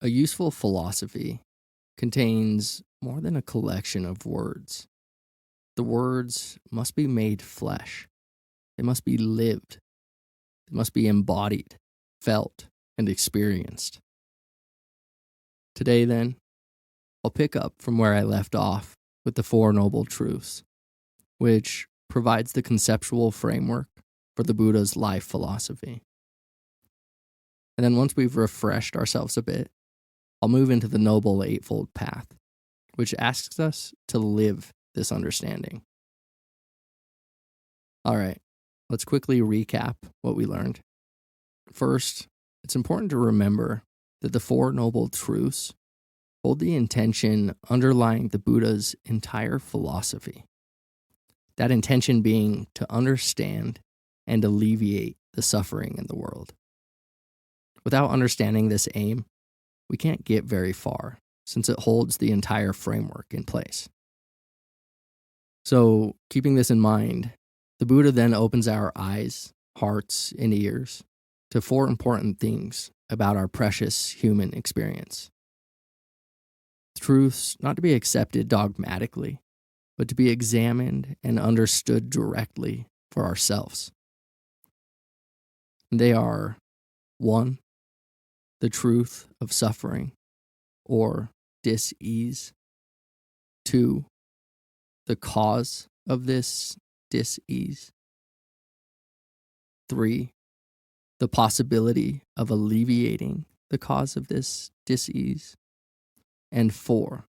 A useful philosophy contains more than a collection of words. The words must be made flesh. They must be lived. They must be embodied, felt, and experienced. Today, then, I'll pick up from where I left off with the Four Noble Truths, which provides the conceptual framework for the Buddha's life philosophy. And then once we've refreshed ourselves a bit, I'll move into the Noble Eightfold Path, which asks us to live this understanding. All right, let's quickly recap what we learned. First, it's important to remember that the Four Noble Truths hold the intention underlying the Buddha's entire philosophy. That intention being to understand and alleviate the suffering in the world. Without understanding this aim, we can't get very far, since it holds the entire framework in place. So, keeping this in mind, the Buddha then opens our eyes, hearts, and ears to four important things about our precious human experience. Truths not to be accepted dogmatically, but to be examined and understood directly for ourselves. They are 1. The truth of suffering, or dis-ease. 2. The cause of this dis-ease. 3. The possibility of alleviating the cause of this dis-ease. And 4.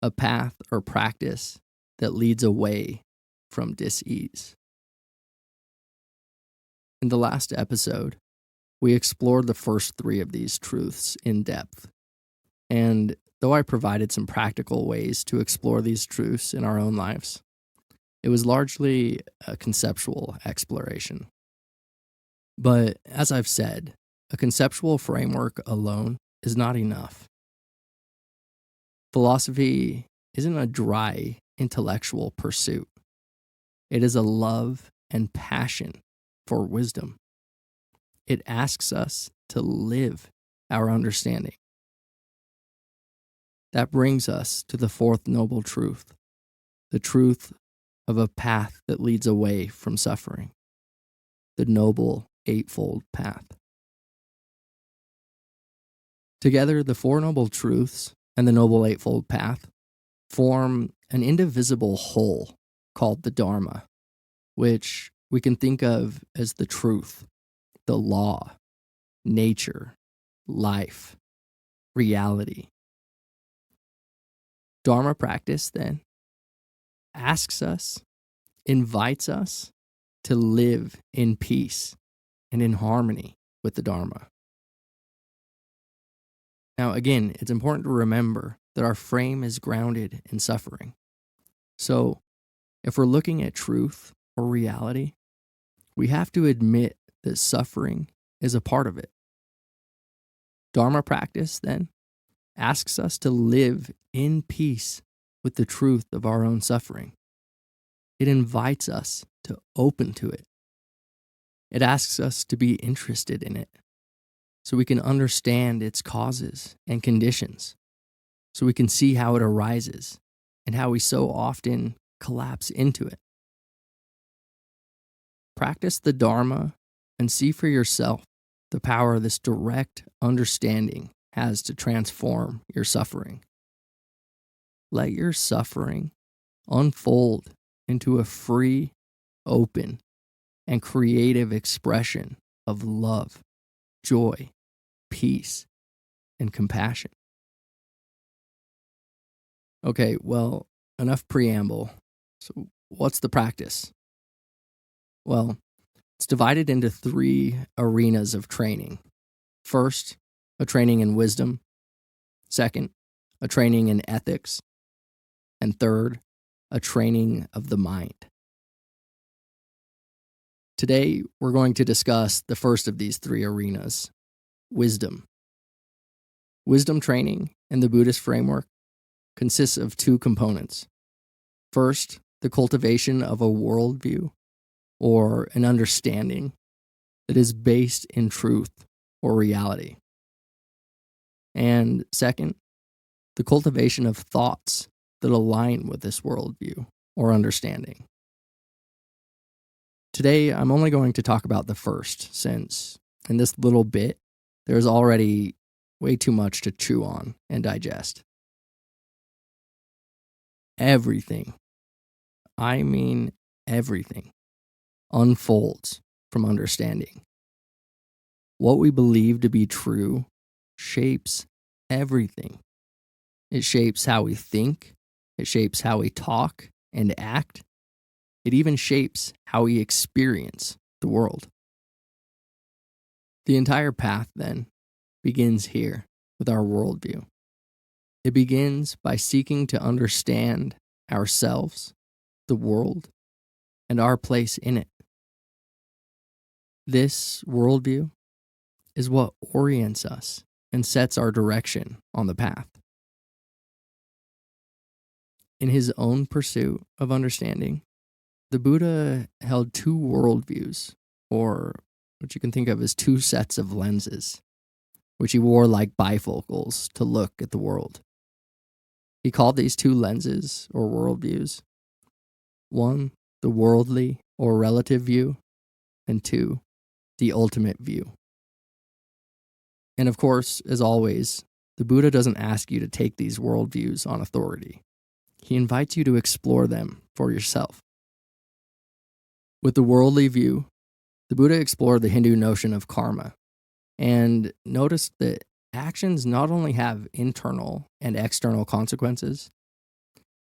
A path or practice that leads away from dis-ease. In the last episode, we explored the first 3 of these truths in depth. And though I provided some practical ways to explore these truths in our own lives, it was largely a conceptual exploration. But as I've said, a conceptual framework alone is not enough. Philosophy isn't a dry intellectual pursuit. It is a love and passion for wisdom. It asks us to live our understanding. That brings us to the fourth noble truth, the truth of a path that leads away from suffering, the Noble Eightfold Path. Together, the Four Noble Truths and the Noble Eightfold Path form an indivisible whole called the Dharma, which we can think of as the truth, the law, nature, life, reality. Dharma practice, then, asks us, invites us to live in peace and in harmony with the Dharma. Now, again, it's important to remember that our frame is grounded in suffering. So, if we're looking at truth or reality, we have to admit that suffering is a part of it. Dharma practice, then, asks us to live in peace with the truth of our own suffering. It invites us to open to it. It asks us to be interested in it so we can understand its causes and conditions, so we can see how it arises and how we so often collapse into it. Practice the Dharma and see for yourself the power this direct understanding has to transform your suffering. Let your suffering unfold into a free, open, and creative expression of love, joy, peace, and compassion. Okay, well, enough preamble. So, what's the practice? Well, it's divided into 3 arenas of training. First, a training in wisdom. Second, a training in ethics. And third, a training of the mind. Today, we're going to discuss the first of these 3 arenas, wisdom. Wisdom training in the Buddhist framework consists of 2 components. First, the cultivation of a worldview, or an understanding that is based in truth or reality. And second, the cultivation of thoughts that align with this worldview or understanding. Today, I'm only going to talk about the first, since in this little bit, there's already way too much to chew on and digest. Everything, I mean everything, unfolds from understanding. What we believe to be true shapes everything. It shapes how we think, it shapes how we talk and act. It even shapes how we experience the world. The entire path, then, begins here with our worldview. It begins by seeking to understand ourselves, the world, and our place in it. This worldview is what orients us and sets our direction on the path. In his own pursuit of understanding, the Buddha held two worldviews, or what you can think of as two sets of lenses, which he wore like bifocals to look at the world. He called these two lenses, or worldviews, one, the worldly or relative view, and two, the ultimate view. And of course, as always, the Buddha doesn't ask you to take these worldviews on authority. He invites you to explore them for yourself. With the worldly view, the Buddha explored the Hindu notion of karma and noticed that actions not only have internal and external consequences,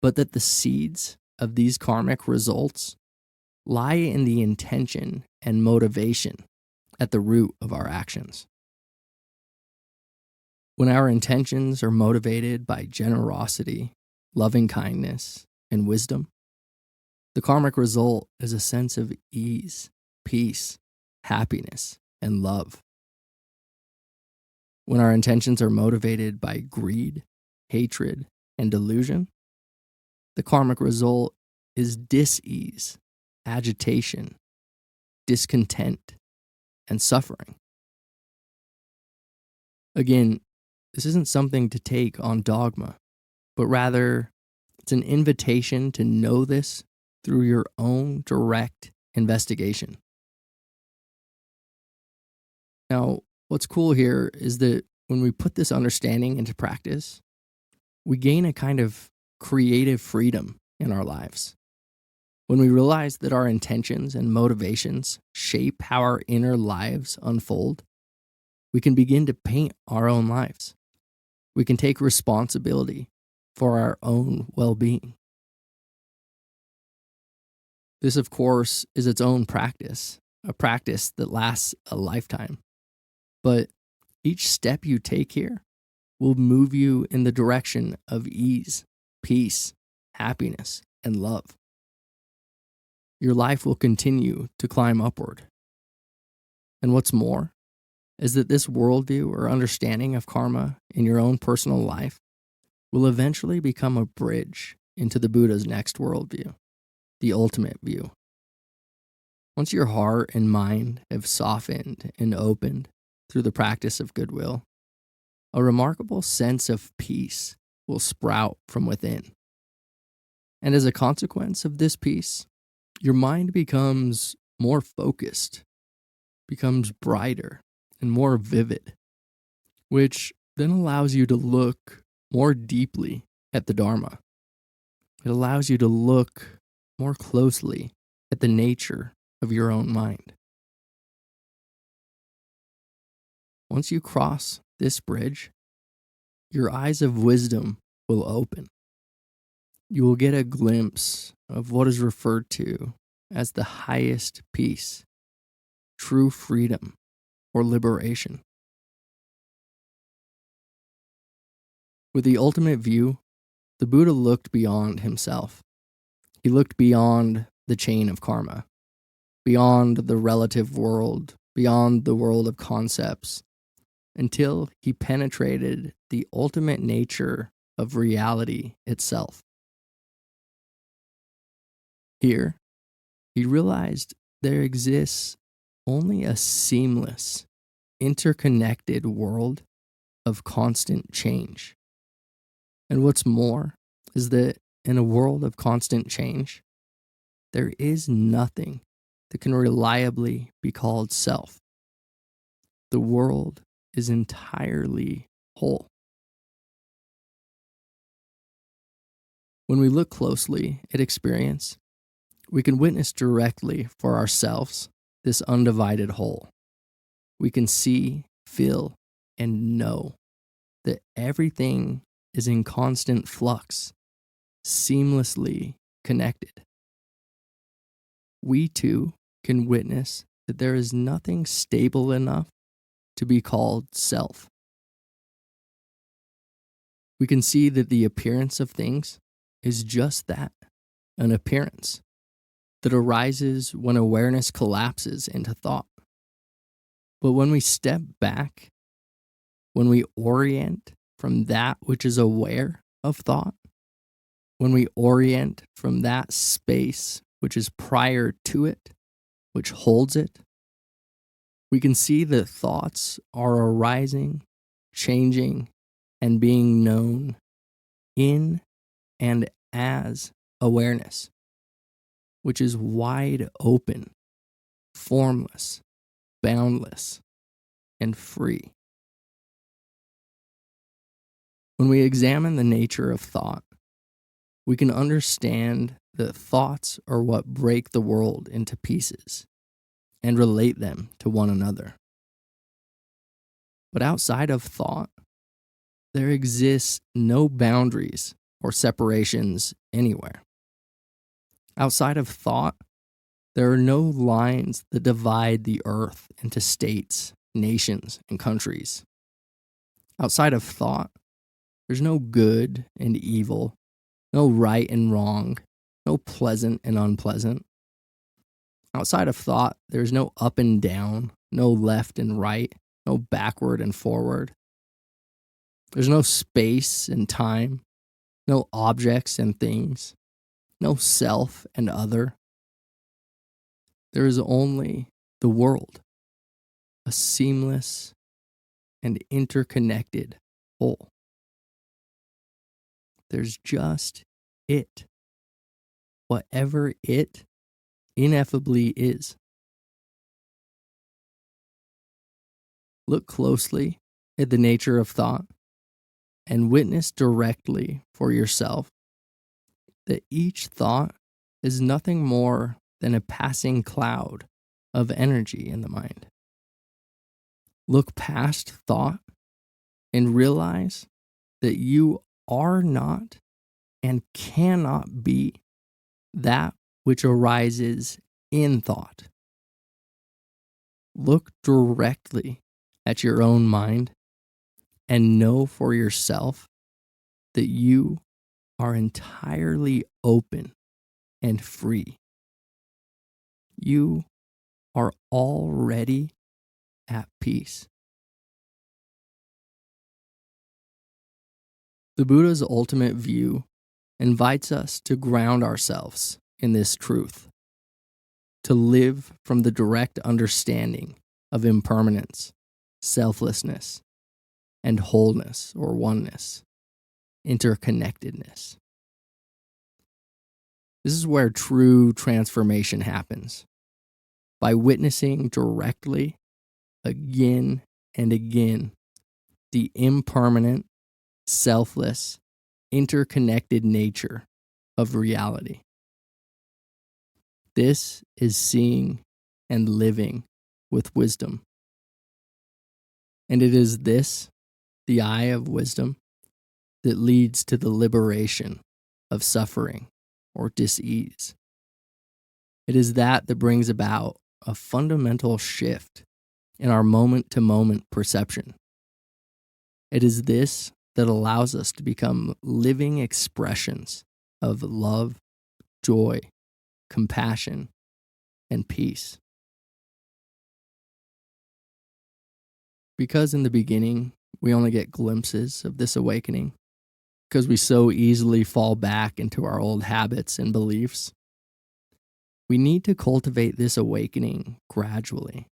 but that the seeds of these karmic results lie in the intention and motivation at the root of our actions. When our intentions are motivated by generosity, loving kindness, and wisdom, the karmic result is a sense of ease, peace, happiness, and love. When our intentions are motivated by greed, hatred, and delusion, the karmic result is dis-ease, agitation, discontent, and suffering. Again, this isn't something to take on dogma, but rather it's an invitation to know this through your own direct investigation. Now, what's cool here is that when we put this understanding into practice, we gain a kind of creative freedom in our lives. When we realize that our intentions and motivations shape how our inner lives unfold, we can begin to paint our own lives. We can take responsibility for our own well-being. This, of course, is its own practice, a practice that lasts a lifetime. But each step you take here will move you in the direction of ease, peace, happiness, and love. Your life will continue to climb upward. And what's more is that this worldview or understanding of karma in your own personal life will eventually become a bridge into the Buddha's next worldview, the ultimate view. Once your heart and mind have softened and opened through the practice of goodwill, a remarkable sense of peace will sprout from within. And as a consequence of this peace, your mind becomes more focused, becomes brighter and more vivid, which then allows you to look more deeply at the Dharma. It allows you to look more closely at the nature of your own mind. Once you cross this bridge, your eyes of wisdom will open. You will get a glimpse of what is referred to as the highest peace, true freedom, or liberation. With the ultimate view, the Buddha looked beyond himself. He looked beyond the chain of karma, beyond the relative world, beyond the world of concepts, until he penetrated the ultimate nature of reality itself. Here, he realized there exists only a seamless, interconnected world of constant change. And what's more is that in a world of constant change, there is nothing that can reliably be called self. The world is entirely whole. When we look closely at experience, we can witness directly for ourselves this undivided whole. We can see, feel, and know that everything is in constant flux, seamlessly connected. We too can witness that there is nothing stable enough to be called self. We can see that the appearance of things is just that, an appearance that arises when awareness collapses into thought. But when we step back, when we orient from that which is aware of thought, when we orient from that space which is prior to it, which holds it, we can see that thoughts are arising, changing, and being known in and as awareness, which is wide open, formless, boundless, and free. When we examine the nature of thought, we can understand that thoughts are what break the world into pieces and relate them to one another. But outside of thought, there exists no boundaries or separations anywhere. Outside of thought, there are no lines that divide the earth into states, nations, and countries. Outside of thought, there's no good and evil, no right and wrong, no pleasant and unpleasant. Outside of thought, there's no up and down, no left and right, no backward and forward. There's no space and time, no objects and things, no self and other. There is only the world, a seamless and interconnected whole. There's just it, whatever it ineffably is. Look closely at the nature of thought and witness directly for yourself that each thought is nothing more than a passing cloud of energy in the mind. Look past thought and realize that you are not and cannot be that which arises in thought. Look directly at your own mind and know for yourself that you are entirely open and free. You are already at peace. The Buddha's ultimate view invites us to ground ourselves in this truth, to live from the direct understanding of impermanence, selflessness, and wholeness or oneness, interconnectedness. This is where true transformation happens, by witnessing directly, again and again, the impermanent, selfless, interconnected nature of reality. This is seeing and living with wisdom. And it is this, the eye of wisdom, that leads to the liberation of suffering or dis-ease. It is that brings about a fundamental shift in our moment-to-moment perception. It is this that allows us to become living expressions of love, joy, compassion, and peace. Because in the beginning, we only get glimpses of this awakening, because we so easily fall back into our old habits and beliefs, we need to cultivate this awakening gradually.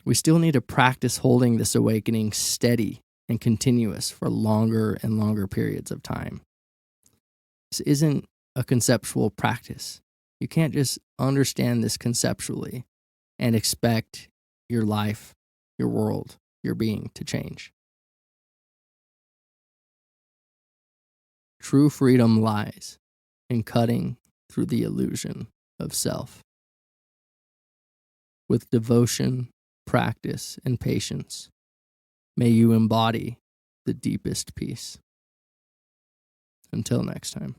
We still need to practice holding this awakening steady and continuous for longer and longer periods of time. This isn't a conceptual practice. You can't just understand this conceptually and expect your life, your world, your being to change. True freedom lies in cutting through the illusion of self. With devotion, practice, and patience, may you embody the deepest peace. Until next time.